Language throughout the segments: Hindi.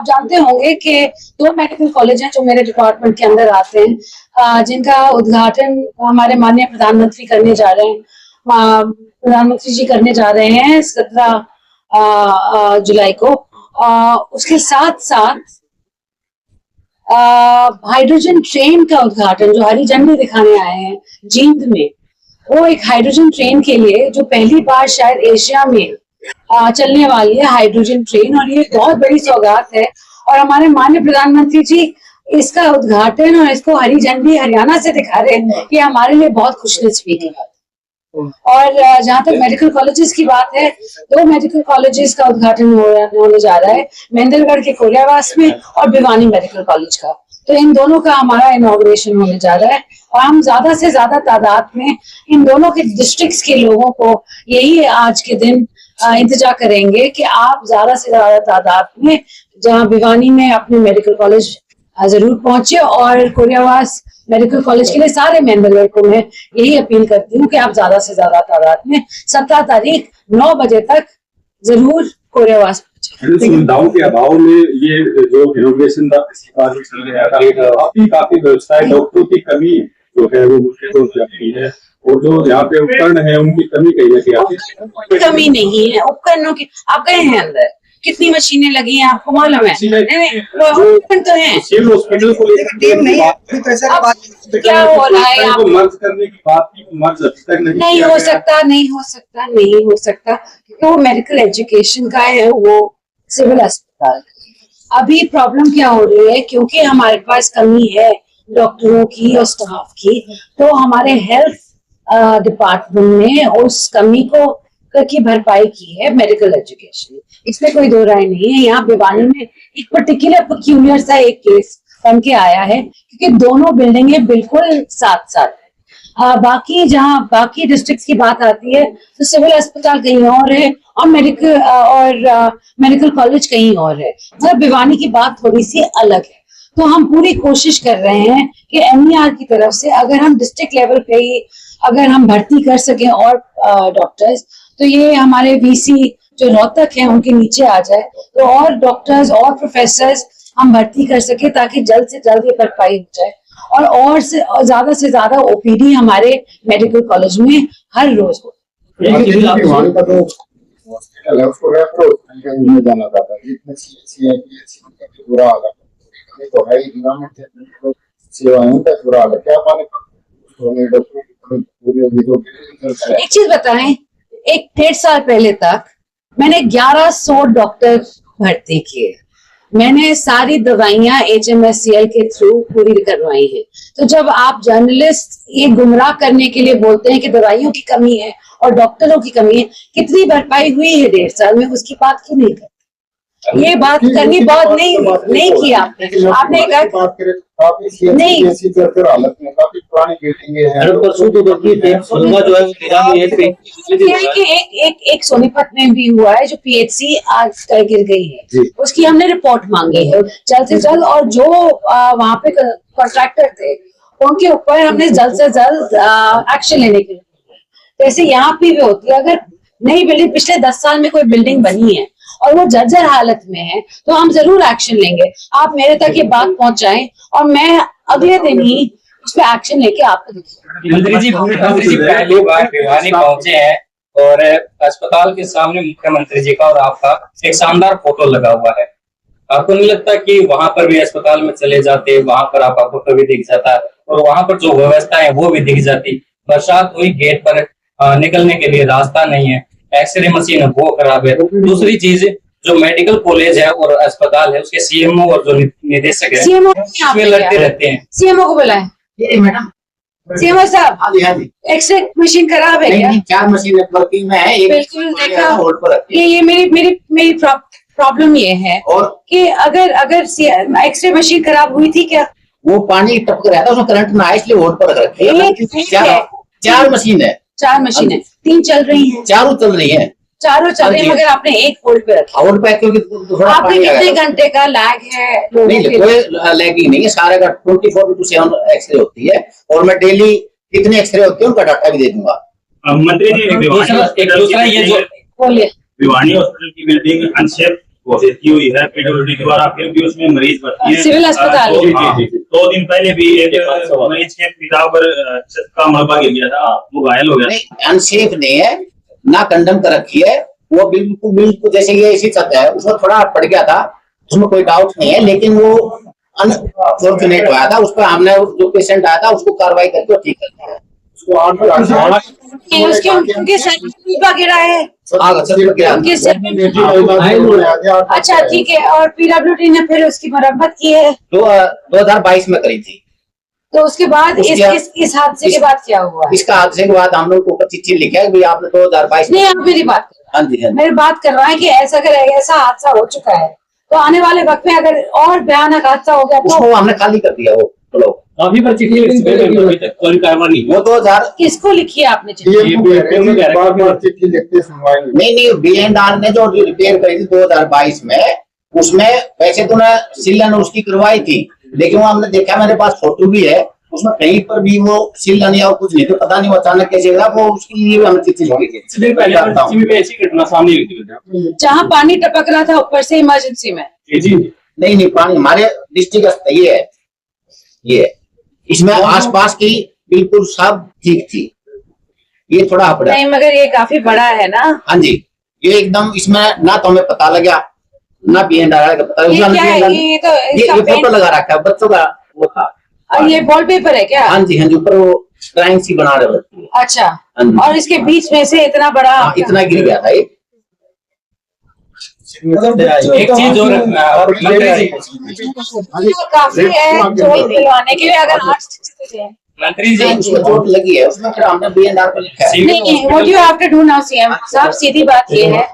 आप जानते होंगे कि 2 मेडिकल कॉलेज हैं जो मेरे डिपार्टमेंट के अंदर आते हैं, जिनका उद्घाटन हमारे माननीय प्रधानमंत्री करने जा रहे हैं। प्रधानमंत्री जी करने जा रहे हैं 17 जुलाई को। उसके साथ साथ हाइड्रोजन ट्रेन का उद्घाटन जो हरी झंडी दिखाने आए हैं जींद में, वो एक हाइड्रोजन ट्रेन के लिए जो पहली बार शायद एशिया में चलने वाली है हाइड्रोजन ट्रेन, और ये बहुत बड़ी सौगात है। और हमारे माननीय प्रधानमंत्री जी इसका उद्घाटन और इसको हरी झंडी हरियाणा से दिखा रहे हैं, ये हमारे लिए बहुत खुशनसीबी की बात है। और जहाँ तक मेडिकल कॉलेजेस की बात है, 2 मेडिकल कॉलेजेस का उद्घाटन होने जा रहा है, महेंद्रगढ़ के कोरियावास में और भिवानी मेडिकल कॉलेज का। तो इन दोनों का हमारा इनॉग्रेशन होने जा रहा है और हम ज्यादा से ज्यादा तादाद में इन दोनों के डिस्ट्रिक्ट्स के लोगों को यही आज के दिन इंतजार करेंगे कि आप ज्यादा से ज्यादा तादाद में जहाँ भिवानी में अपने मेडिकल कॉलेज जरूर पहुंचे, और कोरियावास मेडिकल कॉलेज के लिए सारे मेंबरों को मैं यही अपील करती हूँ कि आप ज्यादा से ज्यादा तादाद में 17 तारीख 9 बजे तक जरूर कोरियावास पहुंचे। सुविधाओं के अभाव में ये जो इनोवेशन काफी व्यवस्थाएं, डॉक्टरों की कमी जो है वो मुश्किल जाती है, और जो यहाँ पे उपकरण है उनकी कमी कहीं ना कहीं। कमी नहीं है उपकरणों की। आप गए हैं अंदर, कितनी मशीनें लगी हैं आपको मालूम है? उपकरण तो है। सिविल हॉस्पिटल को क्या हो रहा है यहाँ मर्ज करने की बात की, मर्ज अभी तक नहीं हो सकता, नहीं हो सकता क्योंकि वो मेडिकल एजुकेशन का है, वो सिविल अस्पताल। अभी प्रॉब्लम क्या हो रही है, क्योंकि हमारे पास कमी है डॉक्टरों की और स्टाफ की, तो हमारे हेल्थ डिपार्टमेंट ने उस कमी की भरपाई की है मेडिकल एजुकेशन। इसमें कोई दो राय नहीं है। यहाँ भिवानी में एक पर्टिकुलर पेक्यूलियर सा एक केस बन के आया है, क्योंकि दोनों बिल्डिंगें बिल्कुल साथ साथ है। बाकी जहाँ बाकी डिस्ट्रिक्ट की बात आती है तो सिविल अस्पताल कहीं और है और मेडिकल कॉलेज कहीं और है, मगर भिवानी की बात थोड़ी सी अलग है। तो हम पूरी कोशिश कर रहे हैं कि MER की तरफ से अगर हम डिस्ट्रिक्ट लेवल पे ही अगर हम भर्ती कर सकें और डॉक्टर्स, तो ये हमारे VC जो रोहतक है उनके नीचे आ जाए, तो और डॉक्टर्स और प्रोफेसर्स हम भर्ती कर सके ताकि जल्द से जल्द ये भरपाई हो जाए, और से ज्यादा OPD हमारे मेडिकल कॉलेज में हर रोज हो। एक चीज बताएं, 1-1.5 साल पहले तक मैंने 1100 डॉक्टर भर्ती किए। मैंने सारी दवाइयां HMSCL के थ्रू पूरी करवाई है। तो जब आप जर्नलिस्ट ये गुमराह करने के लिए बोलते हैं कि दवाइयों की कमी है और डॉक्टरों की कमी है, कितनी भरपाई हुई है 1.5 साल में, उसकी बात क्यों नहीं करते? ये बात करनी बहुत नहीं की आपने कहा नहीं। हालत में काफी पुरानी बिल्डिंगें हैं, एक सोनीपत में भी हुआ है जो PHC आज गिर गई है, उसकी हमने रिपोर्ट मांगी है जल्द से जल्द, और जो वहाँ पे कॉन्ट्रैक्टर थे उनके ऊपर हमने जल्द से जल्द एक्शन लेने के लिए। जैसे यहाँ पे भी होती है, अगर नई बिल्डिंग पिछले 10 साल में कोई बिल्डिंग बनी है और वो जर्जर हालत में है तो हम जरूर एक्शन लेंगे। आप मेरे तक ये बात पहुंचाएं और मैं अगले दिन ही उस पर एक्शन लेके आपको दिखाऊंगी। मंत्री जी पहली बार भिवानी पहुंचे हैं और अस्पताल के सामने मुख्यमंत्री जी का और आपका एक शानदार फोटो लगा हुआ है। आपको नहीं लगता कि वहां पर भी अस्पताल में चले जाते, वहां पर आपका फोटो भी दिख जाता और वहां पर जो व्यवस्था है वो भी दिख जाती? बरसात हुई, गेट पर निकलने के लिए रास्ता नहीं है, एक्सरे मशीन है वो खराब है। दूसरी चीज, जो मेडिकल कॉलेज है और अस्पताल है उसके CMO और जो निदेशक है उसमें लड़ते रहते हैं। CMO को बुलाएं। मैडम, CMO साहब, एक्सरे मशीन खराब है क्या? 4 मशीन वर्किंग में है, बिल्कुल देखा। ये मेरी प्रॉब्लम ये है और कि अगर एक्सरे मशीन खराब हुई थी क्या? वो पानी टपक रहा था, उसमें करंट ना आया इसलिए होल्ड पर रख रखे हैं। 4 मशीन है, 4 मशीन है, 3 चल रही हैं, चारों चल रही हैं, मगर आपने एक होल्ड पे रखा। होल्ड पे क्योंकि आपने कितने घंटे का लैग है? नहीं, कोई लैगिंग नहीं है, सारे का 24/7 एक्सरे होती है और मैं डेली कितने एक्सरे होते हैं उनका डाटा भी दे दूंगा। मंत्री जी, एक दूसरा ये जो बोलिए, भिवानी हॉस्पिटल की बिल्डिंग अनसेफ घोषित की हुई है पीडब्ल्यूडी द्वारा, फिर भी उसमें मरीज भर्ती है। सिविल अस्पताल। जी। 2 दिन पहले भी एक मरीज के पिता पर का मलबा गिर गया था, वो घायल हो गया। नहीं, अनसेफ नहीं है, ना कंडम कर रखी है, वो बिल्कुल जैसे ये ऐसी छत है, उसमें थोड़ा पड़ गया था, उसमें कोई डाउट नहीं है, लेकिन वो अनफॉर्चुनेट हुआ था। उस पर हमने जो पेशेंट आया था उसको कार्रवाई करके ठीक कर दिया। उसके उनके सर पे गिरा है, उनके सर पे। अच्छा ठीक है, और पीडब्ल्यूडी ने फिर उसकी मरम्मत की है 2022 में करी थी। तो उसके बाद इस हादसे के बाद क्या हुआ? इसका हादसे के बाद हम लोग को चिट्ठी लिखा है कि आपने 2022 नहीं, आप मेरी बात हाँ जी मेरी बात कर रहा है कि ऐसा हादसा हो चुका है, तो आने वाले वक्त में अगर और भयानक हादसा हो गया तो उसको हमने खाली कर दिया। वो चलो अभी पर चिट्ठी कोई कार्रवाई नहीं। वो 2000 किसको लिखी है आपने चिट्ठी? नहीं BNR ने जो रिपेयर करी थी 2022 में, उसमें वैसे तो ना सीलन उसकी करवाई थी, लेकिन वो हमने देखा, मेरे पास फोटो भी है, उसमें कहीं पर भी वो सीलन या कुछ नहीं, तो पता नहीं वो अचानक कैसे हुआ, वो उसके लिए हमें चिट्ठी लिखी थी। ऐसी घटना सामने हुई थी जहाँ पानी टपक रहा था ऊपर से इमरजेंसी में। जी। नहीं पानी हमारे डिस्ट्रिक्ट ये इसमें आसपास की बिल्कुल सब ठीक थी, ये थोड़ा पड़ा नहीं, मगर ये काफी बड़ा है ना। हाँ जी, ये एकदम इसमें ना तो हमें पता लगा ना BNR का पता। ये क्या है? ये फोटो लगा रखा है बच्चों का, वो था। और ये वॉलपेपर है क्या? हाँ जी, ऊपर वो ड्राइंग सी बना रहे बच्चे। अच्छा, और इसके बीच में से इतना बड़ा इतना गिर गया था। एक चीज और काफी है चोट दिलवाने के लिए, अगर मंत्री जी उसमें चोट लगी है, उसमें फिर हमने BNR को लिखा है। नहीं, what you have to do now CM साहब, सीधी बात ये है,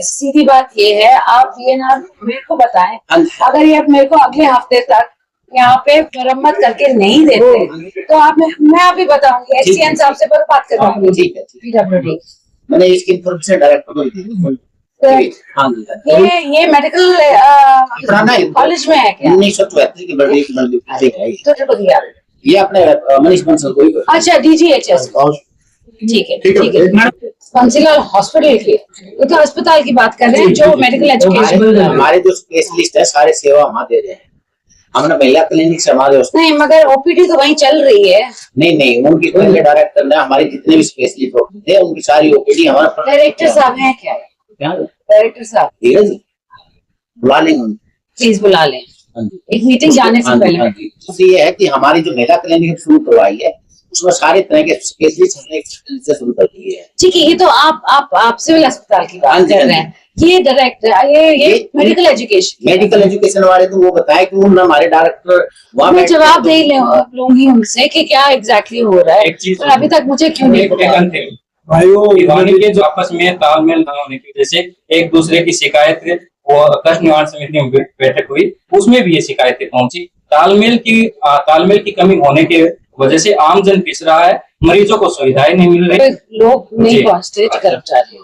सीधी बात ये है, आप BNR मेरे को बताएं, अगर ये मेरे को अगले हफ्ते तक यहाँ पे मरम्मत करके नहीं देते तो आप मैं अभी बताऊंगी, HCN साहब से बात करवाऊंगी। ठीक है, पीडब्ल्यूडी मैंने इसकी इन्फॉर्मेशन डायरेक्ट को दी। हाँ ये मेडिकल कॉलेज में है क्या? 1974 की बड़ी है तो ये अपने मनीष बंसल को ही। अच्छा, DGHS। ठीक है। पंसीलाल हॉस्पिटल की, तो अस्पताल की बात कर रहे हैं, जो मेडिकल एजुकेशन हमारे जो स्पेशलिस्ट है सारे सेवा वहाँ दे रहे हैं, हमने महिला क्लिनिक से हमारे नहीं, मगर OPD तो वहीं चल रही है। नहीं उनकी कोई डायरेक्टर ने हमारे जितने भी स्पेशलिस्ट थे उनकी सारी OPD हमारा डायरेक्टर साहब है क्या? डायरेक्टर साहब बुला लेंगे, प्लीज बुला लें एक मीटिंग जाने से पहले। तो ये है कि हमारी जो महिला क्लिनिक शुरू करवाई है उसमें सारे तरह के स्पेशलिस्ट हमने शुरू कर दिए हैं। ठीक है, ये तो आप सिविल अस्पताल की बात कर रहे हैं, ये डायरेक्टर ये मेडिकल एजुकेशन वाले तो वो बताए कि वो हमारे डायरेक्टर वहाँ मैं जवाब दे लूंगी उनसे कि क्या एग्जैक्टली हो रहा है, पर अभी तक मुझे क्यों नहीं पता। दीवानी के जो आपस में तालमेल न होने की वजह से एक दूसरे की शिकायत वो कष्ट निवारण समिति में बैठक हुई, उसमें भी ये शिकायतें पहुंची। तालमेल की कमी होने के वजह से आमजन पिस रहा है, मरीजों को सुविधाएं नहीं मिल रही, लोग नहीं पहुंचते कर्मचारी।